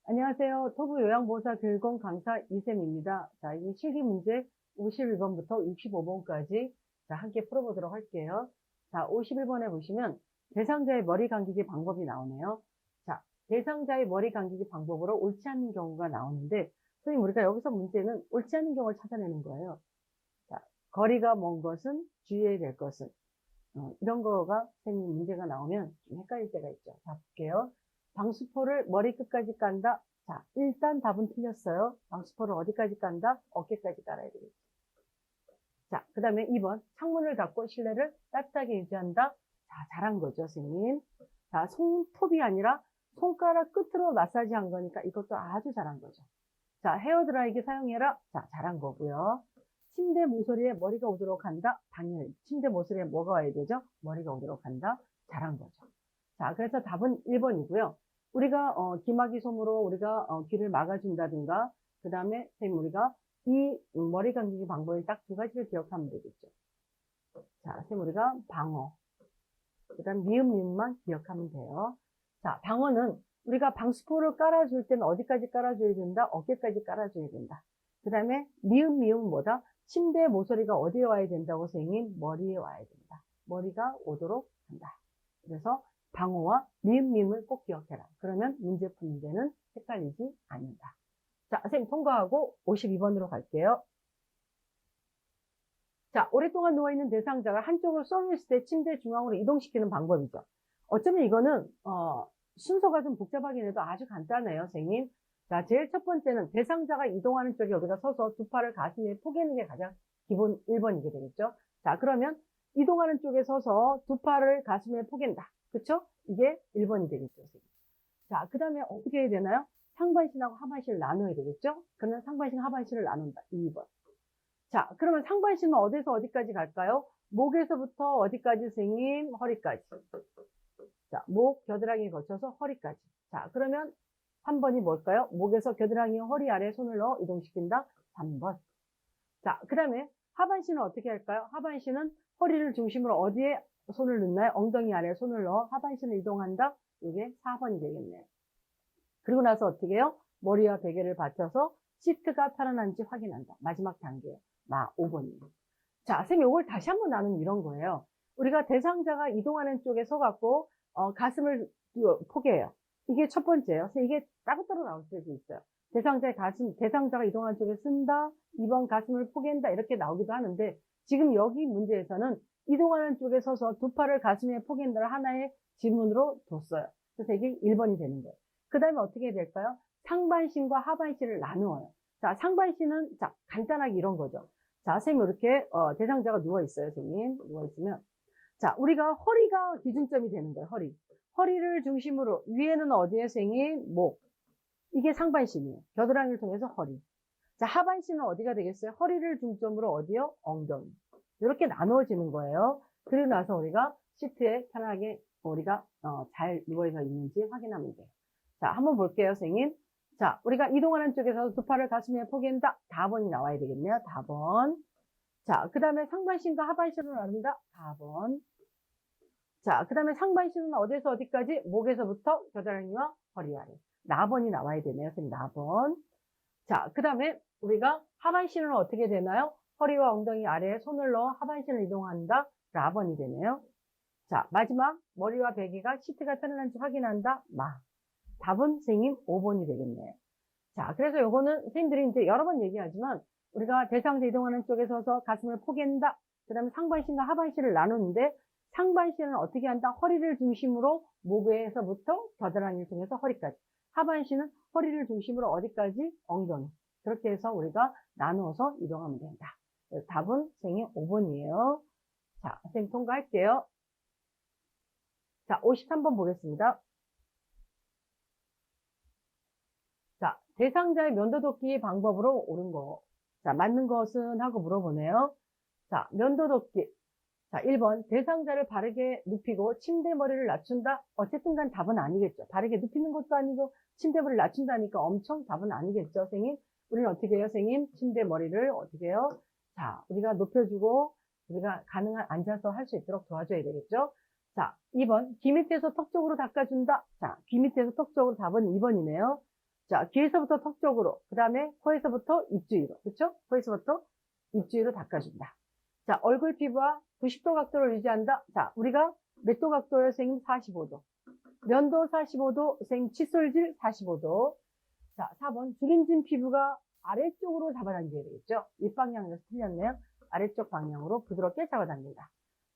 안녕하세요. 토부 요양보호사 교육원 강사 이쌤입니다. 자, 이 실기 문제 51번부터 65번까지 자, 함께 풀어보도록 할게요. 자, 51번에 보시면 대상자의 머리 감기기 방법이 나오네요. 자, 대상자의 머리 감기기 방법으로 옳지 않은 경우가 나오는데, 선생님, 우리가 여기서 문제는 옳지 않은 경우를 찾아내는 거예요. 자, 거리가 먼 것은 주의해야 될 것은. 이런 거가 선생님 문제가 나오면 좀 헷갈릴 때가 있죠. 자, 볼게요. 방수포를 머리끝까지 깐다. 자, 일단 답은 틀렸어요. 방수포를 어디까지 깐다? 어깨까지 깔아야 되겠죠. 자, 그 다음에 2번. 창문을 닫고 실내를 따뜻하게 유지한다. 자, 잘한 거죠, 선생님. 자, 손톱이 아니라 손가락 끝으로 마사지 한 거니까 이것도 아주 잘한 거죠. 자, 헤어드라이기 사용해라. 자, 잘한 거고요. 침대 모서리에 머리가 오도록 한다. 당연히 침대 모서리에 뭐가 와야 되죠? 머리가 오도록 한다. 잘한 거죠. 자, 그래서 답은 1번이고요. 우리가 기막이 솜으로 우리가 귀를 막아준다든가, 그 다음에 선생님 우리가 이 머리 감기기 방법을 딱 두 가지를 기억하면 되겠죠. 자, 선생님 우리가 방어, 그 다음 미음만 기억하면 돼요. 자, 방어는 우리가 방수포를 깔아줄 때는 어디까지 깔아줘야 된다? 어깨까지 깔아줘야 된다. 그 다음에 미음은 뭐다? 침대 모서리가 어디에 와야 된다고 선생님? 머리에 와야 된다. 머리가 오도록 한다. 그래서 방어와 미음을 꼭 기억해라. 그러면 문제 푸는 데는 헷갈리지 않는다. 자, 선생님 통과하고 52번으로 갈게요. 자, 오랫동안 누워있는 대상자가 한쪽으로 쏠렸을 때 침대 중앙으로 이동시키는 방법이죠. 어쩌면 이거는 순서가 좀 복잡하긴 해도 아주 간단해요, 선생님. 자, 제일 첫 번째는 대상자가 이동하는 쪽에 우리가 서서 두 팔을 가슴에 포개는 게 가장 기본 1번이게 되겠죠. 자, 그러면 이동하는 쪽에 서서 두 팔을 가슴에 포갠다. 그쵸? 이게 1번이 되겠죠, 선생님. 자, 그 다음에 어떻게 해야 되나요? 상반신하고 하반신을 나눠야 되겠죠? 그러면 상반신, 하반신을 나눈다. 2번. 자, 그러면 상반신은 어디서 어디까지 갈까요? 목에서부터 어디까지, 선생님? 허리까지. 자, 목, 겨드랑이 거쳐서 허리까지. 자, 그러면 3번이 뭘까요? 목에서 겨드랑이 허리 아래 손을 넣어 이동시킨다. 3번. 자, 그 다음에 하반신은 어떻게 할까요? 하반신은 허리를 중심으로 어디에 손을 넣나요? 엉덩이 아래에 손을 넣어 하반신을 이동한다. 이게 4번이 되겠네요. 그리고 나서 어떻게 해요? 머리와 베개를 받쳐서 시트가 편안한지 확인한다. 마지막 단계예요. 5번이에요. 자, 선생님 이걸 다시 한번 나누면 이런 거예요. 우리가 대상자가 이동하는 쪽에 서갖고 가슴을 포개해요. 이게 첫 번째예요. 이게 따로따로 나올 때도 있어요. 대상자가 이동하는 쪽에 쓴다. 2번 가슴을 포갠다. 이렇게 나오기도 하는데 지금 여기 문제에서는 이동하는 쪽에 서서 두 팔을 가슴에 포갠다를 하나의 지문으로 뒀어요. 그래서 이게 1번이 되는 거예요. 그 다음에 어떻게 될까요? 상반신과 하반신을 나누어요. 자, 상반신은 자 간단하게 이런 거죠. 자, 선생님 이렇게 대상자가 누워있어요. 선생님 누워있으면 자, 우리가 허리가 기준점이 되는 거예요. 허리를 중심으로 위에는 어디에 선생님? 목. 이게 상반신이에요. 겨드랑이를 통해서 허리. 자, 하반신은 어디가 되겠어요? 허리를 중점으로 어디요? 엉덩이. 이렇게 나누어지는 거예요. 그리고 나서 우리가 시트에 편하게 우리가 잘 누워서 있는지 확인하면 돼요. 자, 한번 볼게요, 선생님. 자, 우리가 이동하는 쪽에서 두 팔을 가슴에 포갠다. 4번이 나와야 되겠네요. 4번. 자, 그 다음에 상반신과 하반신을 나눈다. 4번. 자, 그 다음에 상반신은 어디서 어디까지? 목에서부터 겨드랑이와 허리 아래. 4번이 나와야 되네요. 선생님, 4번. 자, 그 다음에 우리가 하반신은 어떻게 되나요? 허리와 엉덩이 아래에 손을 넣어 하반신을 이동한다. 4번이 되네요. 자, 마지막 머리와 베개가 시트가 편안한지 확인한다. 답은 선생님 5번이 되겠네요. 자, 그래서 요거는 선생님들이 이제 여러 번 얘기하지만 우리가 대상자 이동하는 쪽에 서서 가슴을 포갠다. 그 다음에 상반신과 하반신을 나누는데 상반신은 어떻게 한다? 허리를 중심으로 목에서부터 겨드랑이를 통해서 허리까지. 하반신은 허리를 중심으로 어디까지? 엉덩이. 그렇게 해서 우리가 나누어서 이동하면 된다. 답은 선생님 5번이에요. 자, 선생님 통과할게요. 자, 53번 보겠습니다. 자, 대상자의 면도독기 방법으로 옳은 거. 자, 맞는 것은 하고 물어보네요. 자, 면도독기. 자, 1번. 대상자를 바르게 눕히고 침대 머리를 낮춘다. 어쨌든 간 답은 아니겠죠. 바르게 눕히는 것도 아니고 침대 머리를 낮춘다니까 엄청 답은 아니겠죠, 선생님? 우리는 어떻게 해요, 선생님? 침대 머리를 어떻게 해요? 자, 우리가 높여주고 우리가 가능한 앉아서 할 수 있도록 도와줘야 되겠죠? 자, 2번. 귀 밑에서 턱 쪽으로 닦아준다. 자, 귀 밑에서 턱 쪽으로 답은 2번이네요. 자, 귀에서부터 턱 쪽으로, 그 다음에 코에서부터 입 주위로, 그쵸? 코에서부터 입 주위로 닦아준다. 자, 얼굴 피부와 90도 각도를 유지한다. 자, 우리가 몇 도 각도예요, 선생님? 45도. 면도 45도, 선생님 칫솔질 45도. 자, 4번 주름진 피부가 아래쪽으로 잡아당겨야 되겠죠? 윗방향에서 틀렸네요. 아래쪽 방향으로 부드럽게 잡아당긴다.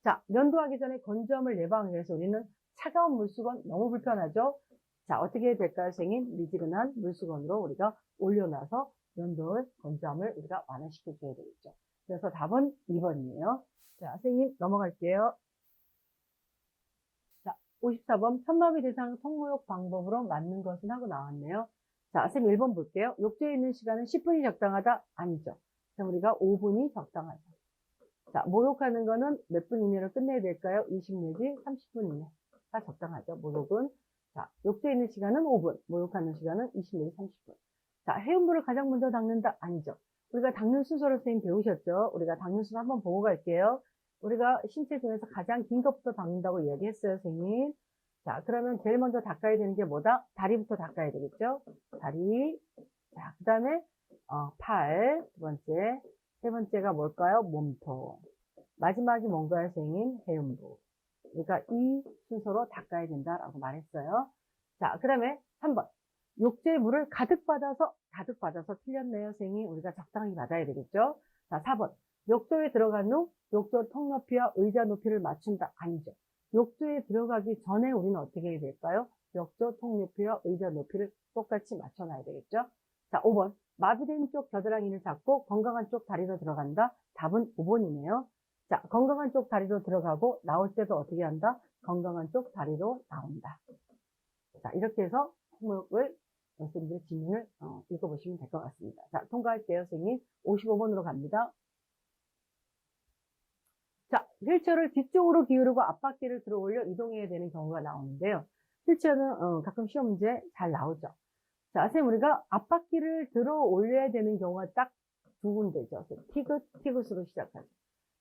자, 면도하기 전에 건조함을 예방하기 위해서 우리는 차가운 물수건 너무 불편하죠? 자, 어떻게 해야 될까요, 선생님? 미지근한 물수건으로 우리가 올려놔서 면도의 건조함을 우리가 완화시켜줘야 되겠죠. 그래서 답은 2번이에요. 자, 선생님 넘어갈게요. 자, 54번 편마비 대상 통모욕 방법으로 맞는 것은 하고 나왔네요. 자, 선생님 1번 볼게요. 욕조에 있는 시간은 10분이 적당하다? 아니죠. 그럼 우리가 5분이 적당하죠. 자, 목욕하는 거는 몇 분 이내로 끝내야 될까요? 20 내지 30분 이내가 적당하죠. 목욕은. 자, 욕조에 있는 시간은 5분, 목욕하는 시간은 20 내지 30분. 자, 해운물을 가장 먼저 닦는다? 아니죠. 우리가 닦는 순서를 선생님 배우셨죠? 우리가 닦는 순서 한번 보고 갈게요. 우리가 신체 중에서 가장 긴 것부터 닦는다고 이야기했어요, 선생님. 자, 그러면 제일 먼저 닦아야 되는 게 뭐다? 다리부터 닦아야 되겠죠? 다리. 자, 그 다음에, 팔. 두 번째. 세 번째가 뭘까요? 몸통. 마지막이 뭔가요, 선생님? 해음부. 그러니까 이 순서로 닦아야 된다라고 말했어요. 자, 그 다음에 3번. 욕조에 물을 가득 받아서 틀렸네요, 선생님. 우리가 적당히 받아야 되겠죠? 자, 4번. 욕조에 들어간 후 욕조 통 높이와 의자 높이를 맞춘다. 아니죠. 욕조에 들어가기 전에 우리는 어떻게 해야 될까요? 욕조 통 높이와 의자 높이를 똑같이 맞춰놔야 되겠죠? 자, 5번. 마비된 쪽 겨드랑이를 잡고 건강한 쪽 다리로 들어간다. 답은 5번이네요. 자, 건강한 쪽 다리로 들어가고 나올 때도 어떻게 한다? 건강한 쪽 다리로 나온다. 자, 이렇게 해서 항목을 선생님들 질문을 읽어보시면 될 것 같습니다. 자, 통과할게요, 선생님. 55번으로 갑니다. 자, 휠체어를 뒤쪽으로 기울이고 앞바퀴를 들어 올려 이동해야 되는 경우가 나오는데요. 휠체어는 가끔 시험 문제 잘 나오죠. 자, 선생님 우리가 앞바퀴를 들어 올려야 되는 경우가 딱 두 군데죠. 티귿으로 시작하죠.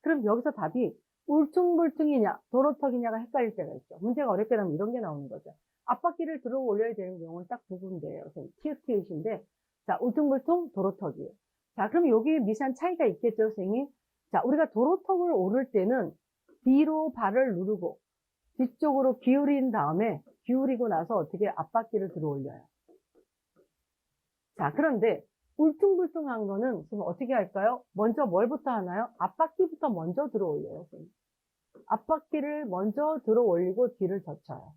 그럼 여기서 답이 울퉁불퉁이냐 도로턱이냐가 헷갈릴 때가 있죠. 문제가 어렵게 나면 이런 게 나오는 거죠. 앞바퀴를 들어 올려야 되는 경우는 딱 두 군데예요. 티읕티읕인데 자, 울퉁불퉁 도로턱이에요. 자, 그럼 여기에 미세한 차이가 있겠죠, 선생님? 자, 우리가 도로턱을 오를 때는 뒤로 발을 누르고 뒤쪽으로 기울인 다음에 기울이고 나서 어떻게 앞바퀴를 들어 올려요. 자, 그런데 울퉁불퉁한 거는 지금 어떻게 할까요? 먼저 뭘부터 하나요? 앞바퀴부터 먼저 들어 올려요. 앞바퀴를 먼저 들어 올리고 뒤를 젖혀요.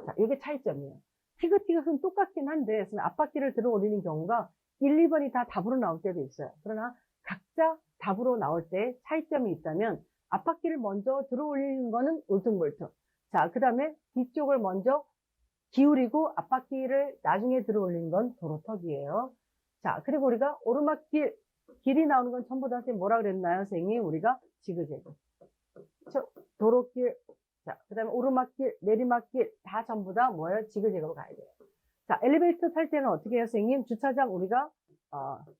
자, 이게 차이점이에요. 티귿은 똑같긴 한데 앞바퀴를 들어 올리는 경우가 1, 2번이 다 답으로 나올 때도 있어요. 그러나 각자 답으로 나올 때 차이점이 있다면 앞바퀴를 먼저 들어 올리는 거는 울퉁불퉁. 자, 그 다음에 뒤쪽을 먼저 기울이고 앞바퀴를 나중에 들어 올리는 건 도로턱이에요. 자, 그리고 우리가 오르막길, 길이 나오는 건 전부 다 선생님 뭐라 그랬나요, 선생님? 우리가 지그재그. 도로길, 자, 그 다음에 오르막길, 내리막길, 다 전부 다 뭐예요? 지그재그로 가야 돼요. 자, 엘리베이터 탈 때는 어떻게 해요, 선생님? 주차장 우리가,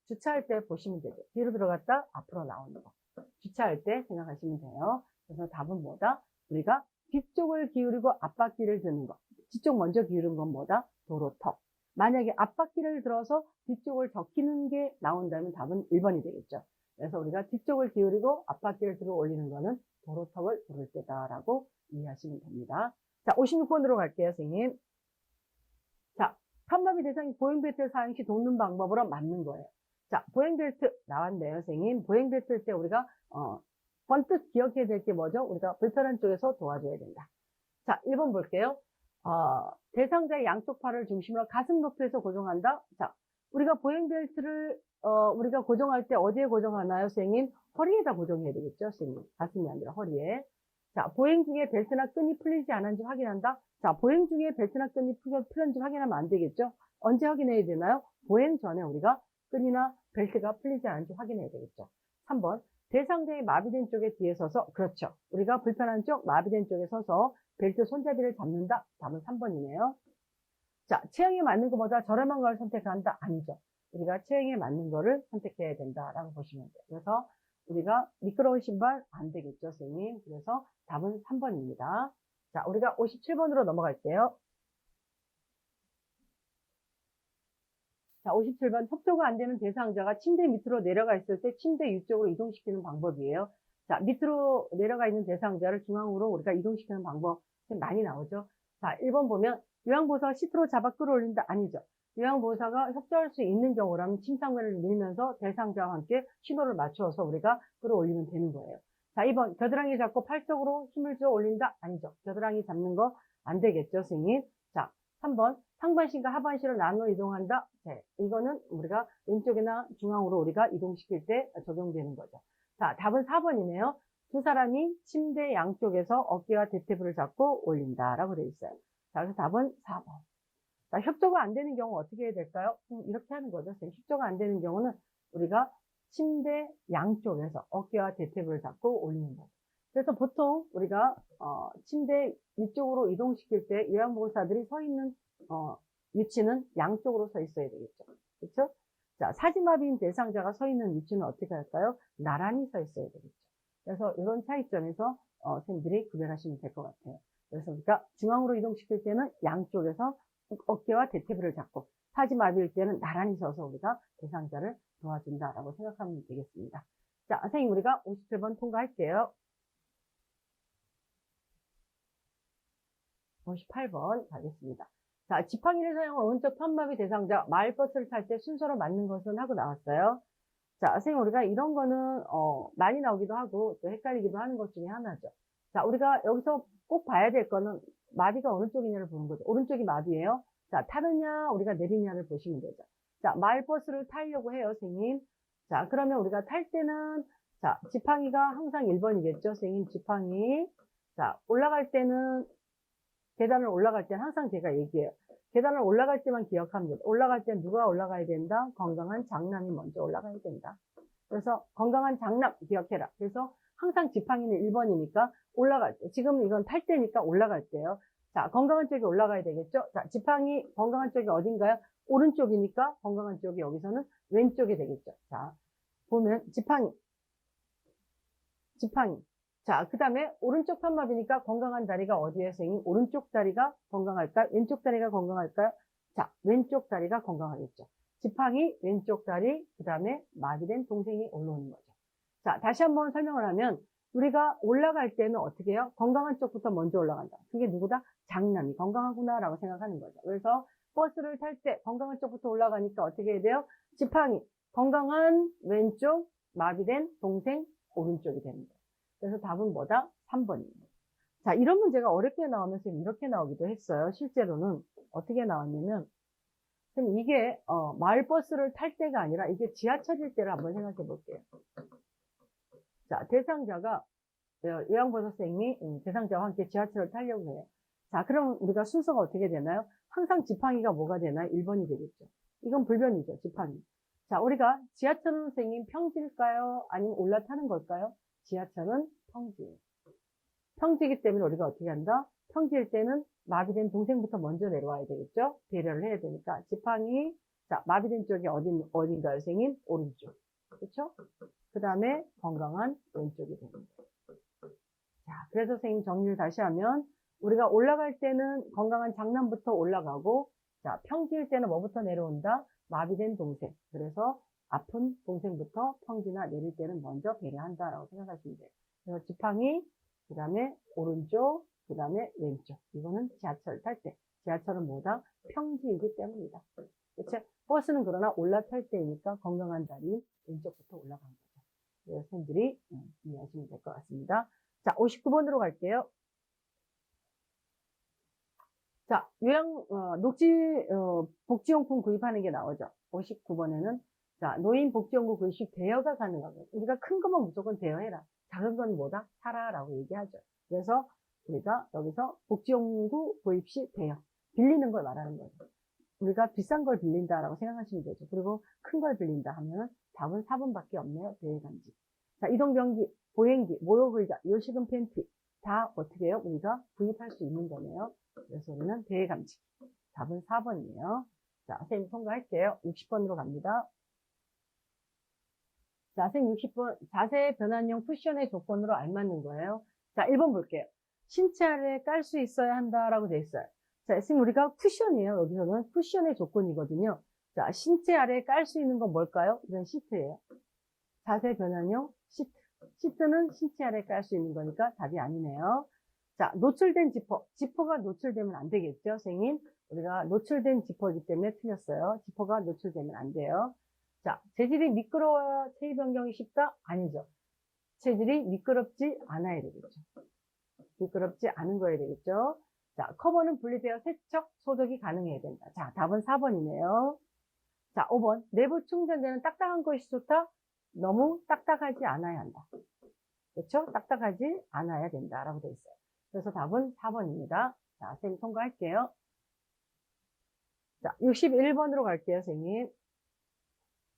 주차할 때 보시면 되죠. 뒤로 들어갔다 앞으로 나오는 거. 주차할 때 생각하시면 돼요. 그래서 답은 뭐다? 우리가 뒤쪽을 기울이고 앞바퀴를 드는 거. 뒤쪽 먼저 기울인 건 뭐다? 도로턱. 만약에 앞바퀴를 들어서 뒤쪽을 적히는 게 나온다면 답은 1번이 되겠죠. 그래서 우리가 뒤쪽을 기울이고 앞바퀴를 들어 올리는 거는 도로턱을 부를 때다라고 이해하시면 됩니다. 자, 56번으로 갈게요, 선생님. 자, 편마비 대상이 보행벨트 사용 시 돕는 방법으로 맞는 거예요. 자, 보행벨트 나왔네요, 선생님. 보행벨트일 때 우리가 번뜩 기억해야 될 게 뭐죠? 우리가 불편한 쪽에서 도와줘야 된다. 자, 1번 볼게요. 대상자의 양쪽 팔을 중심으로 가슴 높이에서 고정한다. 자, 우리가 보행벨트를 우리가 고정할 때 어디에 고정하나요, 선생님? 허리에다 고정해야 되겠죠, 선생님. 가슴이 아니라 허리에. 자, 보행 중에 벨트나 끈이 풀리지 않은지 확인한다. 자, 보행 중에 벨트나 끈이 풀렸는지 확인하면 안 되겠죠? 언제 확인해야 되나요? 보행 전에 우리가 끈이나 벨트가 풀리지 않은지 확인해야 되겠죠. 3번. 대상자의 마비된 쪽에 뒤에 서서, 그렇죠. 우리가 불편한 쪽, 마비된 쪽에 서서 벨트 손잡이를 잡는다. 답은 3번이네요. 자, 체형에 맞는 것보다 저렴한 걸 선택한다. 아니죠. 우리가 체형에 맞는 거를 선택해야 된다라고 보시면 돼요. 그래서 우리가 미끄러운 신발 안 되겠죠, 선생님. 그래서 답은 3번입니다. 자, 우리가 57번으로 넘어갈게요. 자, 57번 협조가 안 되는 대상자가 침대 밑으로 내려가 있을 때 침대 위쪽으로 이동시키는 방법이에요. 자, 밑으로 내려가 있는 대상자를 중앙으로 우리가 이동시키는 방법 많이 나오죠. 자, 1번 보면 요양보호사가 시트로 잡아 끌어올린다. 아니죠. 요양보호사가 협조할 수 있는 경우라면 침상면을 밀면서 대상자와 함께 신호를 맞추어서 우리가 끌어올리면 되는 거예요. 자, 2번 겨드랑이 잡고 팔 쪽으로 힘을 줘 올린다. 아니죠. 겨드랑이 잡는 거 안 되겠죠, 선생님. 자, 3번 상반신과 하반신을 나눠 이동한다. 네, 이거는 우리가 왼쪽이나 중앙으로 우리가 이동시킬 때 적용되는 거죠. 자, 답은 4번이네요. 두 사람이 침대 양쪽에서 어깨와 대퇴부를 잡고 올린다라고 되어 있어요. 자, 그래서 답은 4번. 자, 협조가 안 되는 경우 어떻게 해야 될까요? 이렇게 하는 거죠. 협조가 안 되는 경우는 우리가 침대 양쪽에서 어깨와 대퇴부를 잡고 올리는 거죠. 그래서 보통 우리가 침대 위쪽으로 이동시킬 때 요양보호사들이 서 있는 위치는 양쪽으로 서 있어야 되겠죠. 그렇죠? 자, 사지마비인 대상자가 서 있는 위치는 어떻게 할까요? 나란히 서 있어야 되겠죠. 그래서 이런 차이점에서 선생님들이 구별하시면 될 것 같아요. 그래서 우리가 중앙으로 이동시킬 때는 양쪽에서 어깨와 대퇴부를 잡고, 사지마비일 때는 나란히 서서 우리가 대상자를 도와준다라고 생각하면 되겠습니다. 자, 선생님 우리가 57번 통과할게요. 58번 가겠습니다. 자, 지팡이를 사용한 오른쪽 편마비 대상자, 마을버스를 탈 때 순서로 맞는 것은 하고 나왔어요. 자, 선생님 우리가 이런 거는 많이 나오기도 하고 또 헷갈리기도 하는 것 중에 하나죠. 자, 우리가 여기서 꼭 봐야 될 거는 마비가 어느 쪽이냐를 보는 거죠. 오른쪽이 마비예요. 자, 타느냐 우리가 내리냐를 보시면 되죠. 자, 마을버스를 타려고 해요, 선생님. 자, 그러면 우리가 탈 때는 자, 지팡이가 항상 1번이겠죠, 선생님. 지팡이. 자, 올라갈 때는 계단을 올라갈 때는 항상 제가 얘기해요. 계단을 올라갈 때만 기억하면 돼요. 올라갈 때는 누가 올라가야 된다? 건강한 장남이 먼저 올라가야 된다. 그래서 건강한 장남 기억해라. 그래서 항상 지팡이는 1번이니까 올라갈 때. 지금 이건 탈 때니까 올라갈 때요. 자, 건강한 쪽이 올라가야 되겠죠? 자, 지팡이 건강한 쪽이 어딘가요? 오른쪽이니까 건강한 쪽이 여기서는 왼쪽이 되겠죠. 자, 보면 지팡이. 자, 그 다음에 오른쪽 편마비니까 건강한 다리가 어디에 선생님? 오른쪽 다리가 건강할까요? 왼쪽 다리가 건강할까요? 자, 왼쪽 다리가 건강하겠죠. 지팡이, 왼쪽 다리, 그 다음에 마비된 동생이 올라오는 거죠. 자, 다시 한번 설명을 하면 우리가 올라갈 때는 어떻게 해요? 건강한 쪽부터 먼저 올라간다. 그게 누구다? 장남이 건강하구나 라고 생각하는 거죠. 그래서 버스를 탈 때 건강한 쪽부터 올라가니까 어떻게 해야 돼요? 지팡이, 건강한 왼쪽, 마비된 동생 오른쪽이 되는 거예요. 그래서 답은 뭐다? 3번입니다. 자, 이런 문제가 어렵게 나오면서 이렇게 나오기도 했어요. 실제로는 어떻게 나왔냐면 이게 마을버스를 탈 때가 아니라 이게 지하철일 때를 한번 생각해 볼게요. 자, 대상자가 요양보호사 선생님이 대상자와 함께 지하철을 타려고 해요. 자, 그럼 우리가 순서가 어떻게 되나요? 항상 지팡이가 뭐가 되나요? 1번이 되겠죠. 이건 불변이죠, 지팡이. 자, 우리가 지하철은 선생님 평지일까요? 아니면 올라타는 걸까요? 지하철은 평지예요. 평지이기 때문에 우리가 어떻게 한다? 평지일 때는 마비된 동생부터 먼저 내려와야 되겠죠? 배려를 해야 되니까. 지팡이, 자, 마비된 쪽이 어딘가요, 선생님? 오른쪽. 그렇죠? 그 다음에 건강한 왼쪽이 되는 거예요. 자, 그래서 선생님 정리를 다시 하면 우리가 올라갈 때는 건강한 장남부터 올라가고, 자, 평지일 때는 뭐부터 내려온다? 마비된 동생. 그래서 아픈 동생부터 평지나 내릴 때는 먼저 배려한다라고 생각하시면 돼요. 그래서 지팡이, 그 다음에 오른쪽, 그 다음에 왼쪽. 이거는 지하철 탈 때. 지하철은 뭐다? 평지이기 때문이다. 그치? 버스는 그러나 올라탈 때이니까 건강한 다리 왼쪽부터 올라간 거죠. 그래서 선생님들이 이해하시면 될 것 같습니다. 자, 59번으로 갈게요. 자, 복지용품 구입하는 게 나오죠. 59번에는 자, 노인 복지연구 구입식 대여가 가능하고, 우리가 큰 거면 무조건 대여해라. 작은 건 뭐다? 사라라고 얘기하죠. 그래서 우리가 여기서 복지연구 구입식 대여. 빌리는 걸 말하는 거죠. 우리가 비싼 걸 빌린다라고 생각하시면 되죠. 그리고 큰 걸 빌린다 하면 답은 4번밖에 없네요. 대여감지. 자, 이동변기, 보행기, 모욕의자, 요식은 팬티. 다 어떻게 해요? 우리가 구입할 수 있는 거네요. 그래서 우리는 대여감지. 답은 4번이에요. 자, 선생님 통과할게요. 60번으로 갑니다. 자, 선생님 60번 자세 변환용 쿠션의 조건으로 알맞는 거예요. 자, 1번 볼게요. 신체 아래에 깔 수 있어야 한다라고 돼 있어요. 자, 선생님 우리가 쿠션이에요. 여기서는 쿠션의 조건이거든요. 자, 신체 아래에 깔 수 있는 건 뭘까요? 이건 시트예요. 자세 변환용 시트. 시트는 신체 아래에 깔 수 있는 거니까 답이 아니네요. 자, 노출된 지퍼. 지퍼가 노출되면 안 되겠죠, 선생님? 우리가 노출된 지퍼이기 때문에 틀렸어요. 지퍼가 노출되면 안 돼요. 자, 재질이 미끄러워야 체위 변경이 쉽다? 아니죠. 재질이 미끄럽지 않아야 되겠죠. 미끄럽지 않은 거여야 되겠죠. 자, 커버는 분리되어 세척, 소독이 가능해야 된다. 자, 답은 4번이네요. 자, 5번. 내부 충전재는 딱딱한 것이 좋다? 너무 딱딱하지 않아야 한다. 그렇죠? 딱딱하지 않아야 된다라고 되어 있어요. 그래서 답은 4번입니다. 자, 선생님 통과할게요. 자, 61번으로 갈게요, 선생님.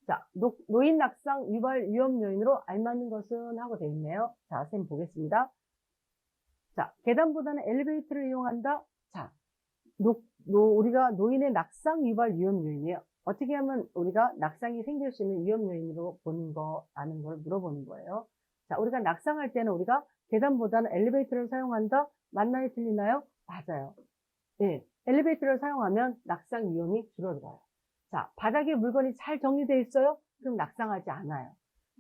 자, 노인 낙상 유발 위험 요인으로 알맞는 것은 하고 되어 있네요. 자, 선생님 보겠습니다. 자, 계단보다는 엘리베이터를 이용한다. 자, 우리가 노인의 낙상 유발 위험 요인이에요. 어떻게 하면 우리가 낙상이 생길 수 있는 위험 요인으로 보는 거, 아는 걸 물어보는 거예요. 자, 우리가 낙상할 때는 우리가 계단보다는 엘리베이터를 사용한다? 맞나요? 틀리나요? 맞아요. 네, 엘리베이터를 사용하면 낙상 위험이 줄어들어요. 자, 바닥에 물건이 잘 정리되어 있어요? 그럼 낙상하지 않아요.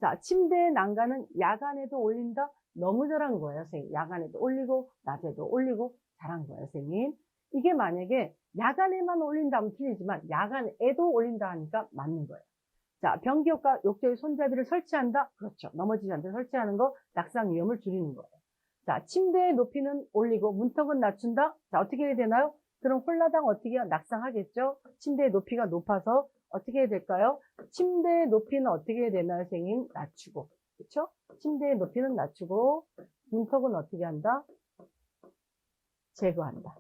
자, 침대의 난간은 야간에도 올린다? 너무 잘한 거예요, 선생님. 야간에도 올리고, 낮에도 올리고, 잘한 거예요, 선생님. 이게 만약에 야간에만 올린다면 틀리지만, 야간에도 올린다 하니까 맞는 거예요. 자, 변기역과 욕조에 손잡이를 설치한다? 그렇죠. 넘어지지 않도록 설치하는 거, 낙상 위험을 줄이는 거예요. 자, 침대의 높이는 올리고, 문턱은 낮춘다? 자, 어떻게 해야 되나요? 그럼 홀라당 어떻게 해요? 낙상하겠죠? 침대의 높이가 높아서 어떻게 해야 될까요? 침대의 높이는 어떻게 해야 되나요, 선생님? 낮추고. 그렇죠? 침대의 높이는 낮추고, 문턱은 어떻게 한다? 제거한다.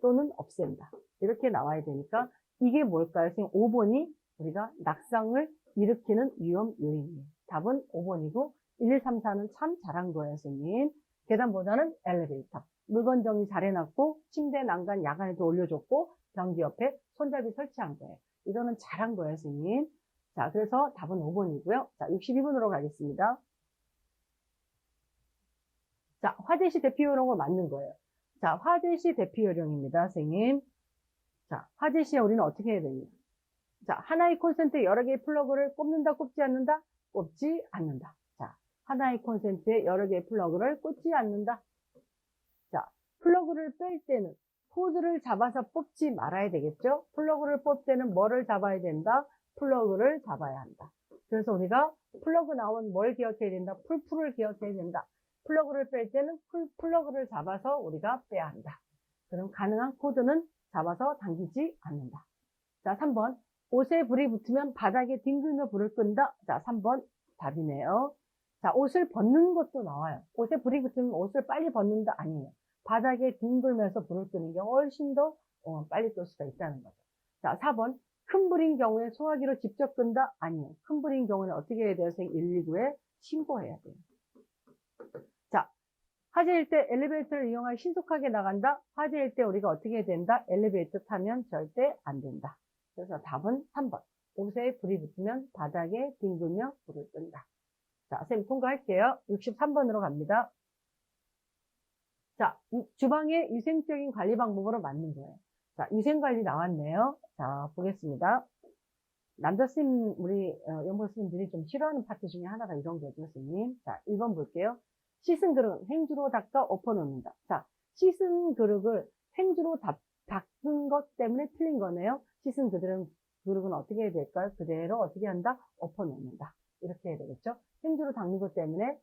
또는 없앤다. 이렇게 나와야 되니까, 이게 뭘까요, 선생님? 5번이 우리가 낙상을 일으키는 위험 요인이에요. 답은 5번이고, 1, 2, 3, 4는 참 잘한 거예요, 선생님. 계단보다는 엘리베이터. 물건 정리 잘 해놨고, 침대 난간 야간에도 올려줬고, 변기 옆에 손잡이 설치한 거예요. 이거는 잘한 거예요, 선생님. 자, 그래서 답은 5번이고요. 자, 62번으로 가겠습니다. 자, 화재시 대피 요령은 맞는 거예요. 자, 화재시 대피 요령입니다, 선생님. 자, 화재시에 우리는 어떻게 해야 됩니까? 자, 하나의 콘센트에 여러 개의 플러그를 꼽는다, 꼽지 않는다? 꼽지 않는다. 자, 하나의 콘센트에 여러 개의 플러그를 꽂지 않는다. 자, 플러그를 뺄 때는 코드를 잡아서 뽑지 말아야 되겠죠? 플러그를 뽑을 때는 뭐를 잡아야 된다? 플러그를 잡아야 한다. 그래서 우리가 플러그 나온 뭘 기억해야 된다? 풀풀을 기억해야 된다. 플러그를 뺄 때는 플러그를 잡아서 우리가 빼야 한다. 그럼 가능한 코드는 잡아서 당기지 않는다. 자, 3번. 옷에 불이 붙으면 바닥에 뒹굴며 불을 끈다. 자, 3번 답이네요. 자, 옷을 벗는 것도 나와요. 옷에 불이 붙으면 옷을 빨리 벗는다? 아니에요. 바닥에 뒹굴면서 불을 끄는 게 훨씬 더 빨리 끌 수가 있다는 거죠. 자, 4번. 큰 불인 경우에 소화기로 직접 끈다? 아니에요. 큰 불인 경우는 어떻게 해야 돼요? 119에 신고해야 돼요. 자, 화재일 때 엘리베이터를 이용하여 신속하게 나간다? 화재일 때 우리가 어떻게 해야 된다? 엘리베이터 타면 절대 안 된다. 그래서 답은 3번. 옷에 불이 붙으면 바닥에 뒹굴며 불을 끈다. 자, 선생님 통과할게요. 63번으로 갑니다. 자, 주방의 위생적인 관리 방법으로 맞는 거예요. 자, 위생관리 나왔네요. 자, 보겠습니다. 남자 선생님, 우리 연보 선생님들이 좀 싫어하는 파트 중에 하나가 이런 거죠, 선생님. 자, 1번 볼게요. 씻은 그릇 행주로 닦아 엎어놓는다. 자, 씻은 그릇을 행주로 닦은 것 때문에 틀린 거네요. 씻은 그릇은 어떻게 해야 될까요? 그대로 어떻게 한다? 엎어놓는다. 이렇게 해야 되겠죠? 행주로 닦는 것 때문에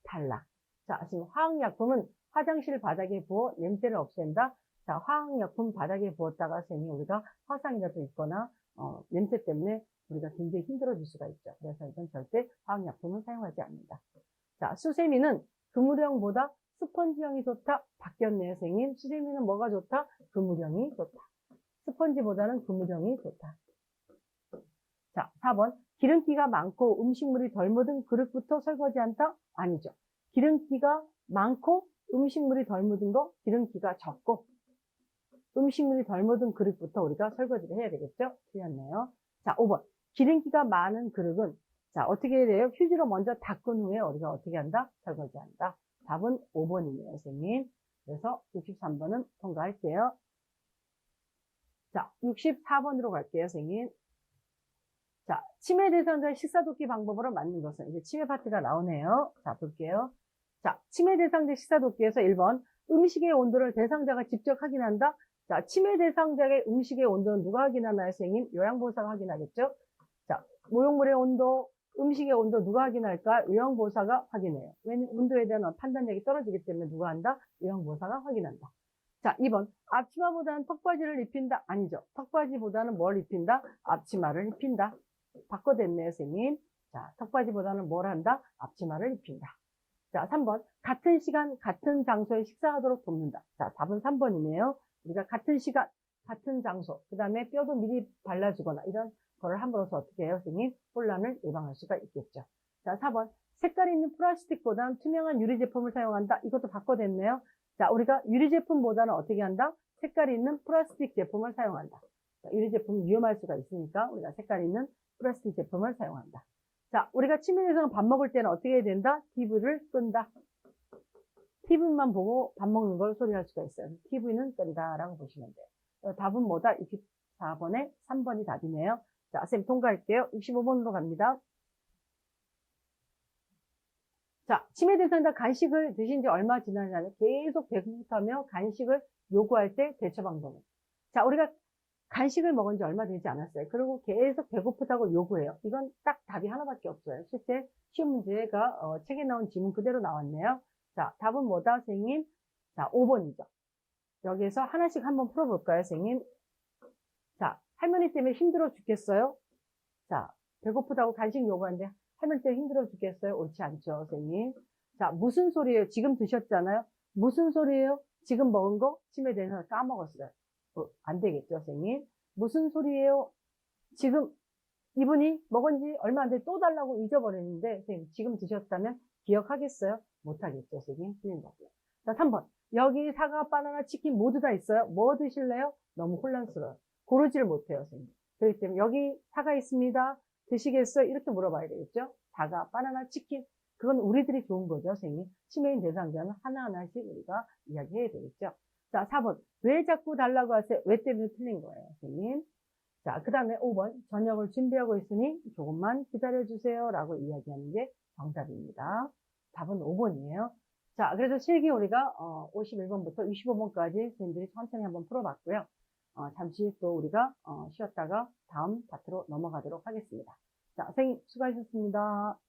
탈락. 자, 지금 화학약품은 화장실 바닥에 부어 냄새를 없앤다. 자, 화학약품 바닥에 부었다가 선생님이 우리가 화상이라도 있거나 냄새 때문에 우리가 굉장히 힘들어질 수가 있죠. 그래서 이건 절대 화학약품은 사용하지 않는다. 자, 수세미는 그물형보다 스펀지형이 좋다. 바뀌었네요, 선생님. 수세미는 뭐가 좋다? 그물형이 좋다. 스펀지보다는 그물형이 좋다. 자, 4번. 기름기가 많고 음식물이 덜 묻은 그릇부터 설거지 한다? 아니죠. 기름기가 많고 음식물이 덜 묻은 거, 기름기가 적고 음식물이 덜 묻은 그릇부터 우리가 설거지를 해야 되겠죠? 틀렸네요. 자, 5번. 기름기가 많은 그릇은 자, 어떻게 해야 돼요? 휴지로 먼저 닦은 후에 우리가 어떻게 한다? 설거지한다. 답은 5번이네요, 선생님. 그래서 63번은 통과할게요. 자, 64번으로 갈게요, 선생님. 자, 치매 대상자의 식사 돕기 방법으로 맞는 것은 이제 치매 파트가 나오네요. 자, 볼게요. 자, 치매 대상자 식사 돕기에서 1번 음식의 온도를 대상자가 직접 확인한다. 자, 치매 대상자의 음식의 온도는 누가 확인하나요, 선생님? 요양보호사가 확인하겠죠? 자, 모욕물의 온도, 음식의 온도 누가 확인할까? 요양보호사가 확인해요. 왜냐면 온도에 대한 판단력이 떨어지기 때문에 누가 한다? 요양보호사가 확인한다. 자, 2번. 앞치마보다는 턱바지를 입힌다? 아니죠. 턱바지보다는 뭘 입힌다? 앞치마를 입힌다. 바꿔댔네요, 선생님. 자, 턱바지보다는 뭘 한다? 앞치마를 입힌다. 자, 3번. 같은 시간, 같은 장소에 식사하도록 돕는다. 자, 답은 3번이네요. 우리가 같은 시간, 같은 장소, 그 다음에 뼈도 미리 발라주거나 이런 거를 함으로써 어떻게 해요, 선생님? 혼란을 예방할 수가 있겠죠. 자, 4번. 색깔이 있는 플라스틱보다는 투명한 유리 제품을 사용한다. 이것도 바꿔댔네요. 자, 우리가 유리 제품보다는 어떻게 한다? 색깔이 있는 플라스틱 제품을 사용한다. 자, 유리 제품은 위험할 수가 있으니까 우리가 색깔이 있는 플라스틱 제품을 사용한다. 자, 우리가 치매에서 밥 먹을 때는 어떻게 해야 된다? TV를 끈다. TV만 보고 밥 먹는 걸 소리할 수가 있어요. TV는 끈다라고 보시면 돼요. 답은 뭐다? 24번에 3번이 답이네요. 자, 쌤 통과할게요. 65번으로 갑니다. 자, 치매 대상자 간식을 드신 지 얼마 지나냐면 계속 배고프다며 간식을 요구할 때 대처 방법은. 자, 우리가 간식을 먹은 지 얼마 되지 않았어요. 그리고 계속 배고프다고 요구해요. 이건 딱 답이 하나밖에 없어요. 실제 시험 문제가 책에 나온 지문 그대로 나왔네요. 자, 답은 뭐다, 선생님? 자, 5번이죠. 여기에서 하나씩 한번 풀어볼까요, 선생님? 자, 할머니 때문에 힘들어 죽겠어요? 자, 배고프다고 간식 요구하는데 할머니 때문에 힘들어 죽겠어요? 옳지 않죠, 선생님? 자, 무슨 소리예요? 지금 드셨잖아요? 무슨 소리예요? 지금 먹은 거? 치매 대해서 까먹었어요. 안 되겠죠, 선생님? 무슨 소리예요? 지금 이분이 먹은 지 얼마 안 돼 또 달라고 잊어버렸는데, 선생님, 지금 드셨다면 기억하겠어요? 못하겠죠, 선생님? 틀린 거고요. 자, 3번. 여기 사과, 바나나, 치킨 모두 다 있어요. 뭐 드실래요? 너무 혼란스러워요. 고르지를 못해요, 선생님. 그렇기 때문에 여기 사과 있습니다. 드시겠어요? 이렇게 물어봐야 되겠죠? 사과, 바나나, 치킨. 그건 우리들이 좋은 거죠, 선생님. 치매인 대상자는 하나하나씩 우리가 이야기해야 되겠죠? 자, 4번. 왜 자꾸 달라고 하세요? 왜 때문에 틀린 거예요, 선생님. 자, 그 다음에 5번. 저녁을 준비하고 있으니 조금만 기다려주세요. 라고 이야기하는 게 정답입니다. 답은 5번이에요. 자, 그래서 실기 우리가 51번부터 65번까지 선생님들이 천천히 한번 풀어봤고요. 잠시 또 우리가 쉬었다가 다음 파트로 넘어가도록 하겠습니다. 자, 선생님 수고하셨습니다.